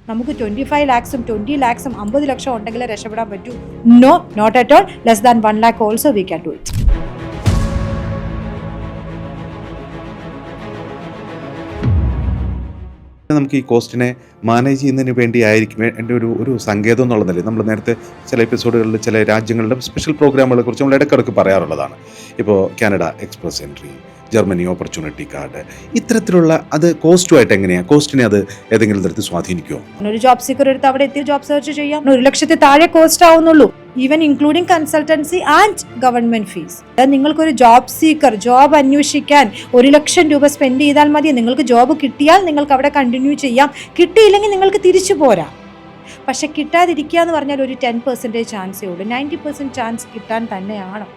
നമുക്ക് 25 lakhs 20 lakhs 50 ലക്ഷം ഉണ്ടെങ്കിലേ രക്ഷപ്പെടാൻ പറ്റൂ. No, not at all. Less than 1 lakh also we can do it. നമുക്ക് ഈ കോസ്റ്റിനെ മാനേജ് ചെയ്യുന്നതിന് വേണ്ടി ആയിരിക്കും എൻ്റെ ഒരു സങ്കേതം എന്നുള്ളതല്ലേ. നമ്മൾ നേരത്തെ ചില എപ്പിസോഡുകളിൽ ചില രാജ്യങ്ങളുടെ സ്പെഷ്യൽ പ്രോഗ്രാമുകളെ കുറിച്ച് നമ്മൾ ഇടയ്ക്കിടയ്ക്ക് പറയാറുള്ളതാണ്. ഇപ്പോൾ Canada express entry, Germany opportunity card, ഇത്തരത്തിലുള്ള അത് കോസ്റ്റുമായിട്ട് എങ്ങനെയാണ്, കോസ്റ്റിനെ അത് ഏതെങ്കിലും തരത്തിൽ സ്വാധീനിക്കുമോ? ഒരു ജോബ് സീക്കർ എടുത്ത് അവിടെ എത്തി ജോബ് സെർച്ച് ചെയ്യാം. 1 ലക്ഷത്തിൽ താഴെ കോസ്റ്റ് ആവുന്നുള്ളൂ, even including consultancy and government fees. നിങ്ങൾക്കൊരു ജോബ് സീക്കർ ജോബ് അന്വേഷിക്കാൻ 1 ലക്ഷം രൂപ സ്പെൻഡ് ചെയ്താൽ മതി. നിങ്ങൾക്ക് ജോബ് കിട്ടിയാൽ നിങ്ങൾക്ക് അവിടെ കണ്ടിന്യൂ ചെയ്യാം, കിട്ടിയില്ലെങ്കിൽ നിങ്ങൾക്ക് തിരിച്ചു പോരാം. പക്ഷെ കിട്ടാതിരിക്കുക എന്ന് പറഞ്ഞാൽ ഒരു 10% ചാൻസേ ഉള്ളൂ. 90% ചാൻസ് കിട്ടാൻ തന്നെയാണ്.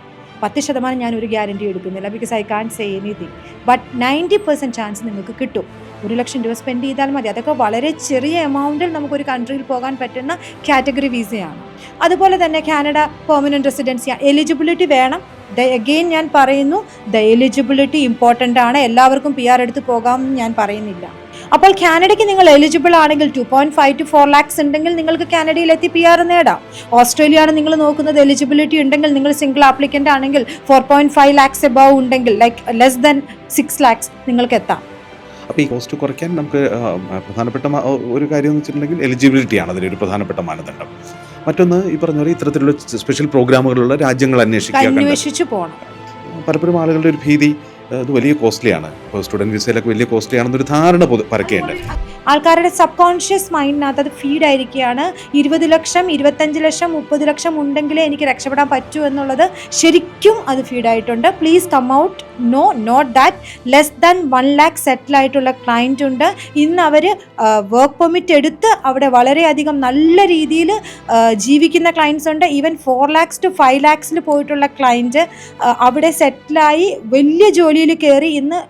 10% ഞാൻ ഒരു ഗ്യാരണ്ടി എടുക്കുന്നില്ല, because I can't say anything. But 90% chance നിങ്ങൾക്ക് കിട്ടും. 1 ലക്ഷം രൂപ സ്പെൻഡ് ചെയ്താൽ മതി. അതൊക്കെ വളരെ ചെറിയ എമൗണ്ടിൽ നമുക്കൊരു കൺട്രിയിൽ പോകാൻ പറ്റുന്ന കാറ്റഗറി വിസയാണ്. അതുപോലെ തന്നെ കാനഡ പെർമനൻറ്റ് റെസിഡൻസി എലിജിബിലിറ്റി വേണം. അഗെയിൻ ഞാൻ പറയുന്നു, എലിജിബിലിറ്റി ഇമ്പോർട്ടൻ്റ് ആണ്. എല്ലാവർക്കും PR എടുത്ത് പോകാമെന്ന് ഞാൻ പറയുന്നില്ല. അപ്പോൾ കാനഡയ്ക്ക് നിങ്ങൾ എലിജിബിൾ ആണെങ്കിൽ 2.5 to 4 lakhs ഉണ്ടെങ്കിൽ നിങ്ങൾക്ക് കാനഡയിലെത്തി PR നേടാം. ഓസ്ട്രേലിയയാണ് നിങ്ങൾ നോക്കുന്നത്, എലിജിബിലിറ്റി ഉണ്ടെങ്കിൽ നിങ്ങൾ സിംഗിൾ ആപ്ലിക്കൻ്റ് ആണെങ്കിൽ 4.5 lakhs എബവ് ഉണ്ടെങ്കിൽ, ലൈക്ക് ലെസ് ദാൻ 6 lakhs നിങ്ങൾക്ക് എത്താം. അപ്പോൾ ഈ കോസ്റ്റ് കുറയ്ക്കാൻ നമുക്ക് പ്രധാനപ്പെട്ട ഒരു കാര്യം എന്ന് വെച്ചിട്ടുണ്ടെങ്കിൽ എലിജിബിലിറ്റിയാണ് അതിലൊരു പ്രധാനപ്പെട്ട മാനദണ്ഡം. മറ്റൊന്ന് ഈ പറഞ്ഞ പോലെ ഇത്തരത്തിലുള്ള സ്പെഷ്യൽ പ്രോഗ്രാമുകളുള്ള രാജ്യങ്ങൾ അന്വേഷിച്ചു പോകണം. പലപ്പോഴും ആളുകളുടെ ഒരു ഭീതി അത് വലിയ കോസ്റ്റ്ലിയാണ്, ഇപ്പോൾ സ്റ്റുഡൻറ്റ് വിസയിലൊക്കെ വലിയ കോസ്റ്റ്ലി ആണെന്നൊരു ധാരണ പരക്കേണ്ട ആൾക്കാരുടെ സബ് കോൺഷ്യസ് മൈൻഡിനകത്ത് അത് ഫീഡ് ആയിരിക്കുകയാണ്. 20 ലക്ഷം 25 ലക്ഷം 30 ലക്ഷം ഉണ്ടെങ്കിലേ എനിക്ക് രക്ഷപ്പെടാൻ പറ്റൂ എന്നുള്ളത് ശരിക്കും അത് ഫീഡായിട്ടുണ്ട്. Please come out. No, not that. Less than 1 lakh settle ആയിട്ടുള്ള ക്ലയൻറ്റ് ഉണ്ട്. ഇന്ന് അവർ വർക്ക് പെർമിറ്റ് എടുത്ത് അവിടെ വളരെയധികം നല്ല രീതിയിൽ ജീവിക്കുന്ന ക്ലയൻസ് ഉണ്ട്. ഈവൻ 4 lakhs to 5 lakhs പോയിട്ടുള്ള ക്ലയൻറ്റ് അവിടെ സെറ്റിലായി വലിയ ജോലിയിൽ കയറി ഇന്ന്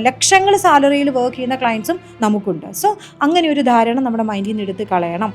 ലക്ഷങ്ങൾ സാലറിയിൽ വർക്ക് ചെയ്യുന്ന ക്ലയൻസും നമുക്കുണ്ട്. സോ അങ്ങനെ ഒരു ധാരണ നമ്മുടെ മൈൻഡിൽ നിന്ന് എടുത്ത് കളയണം.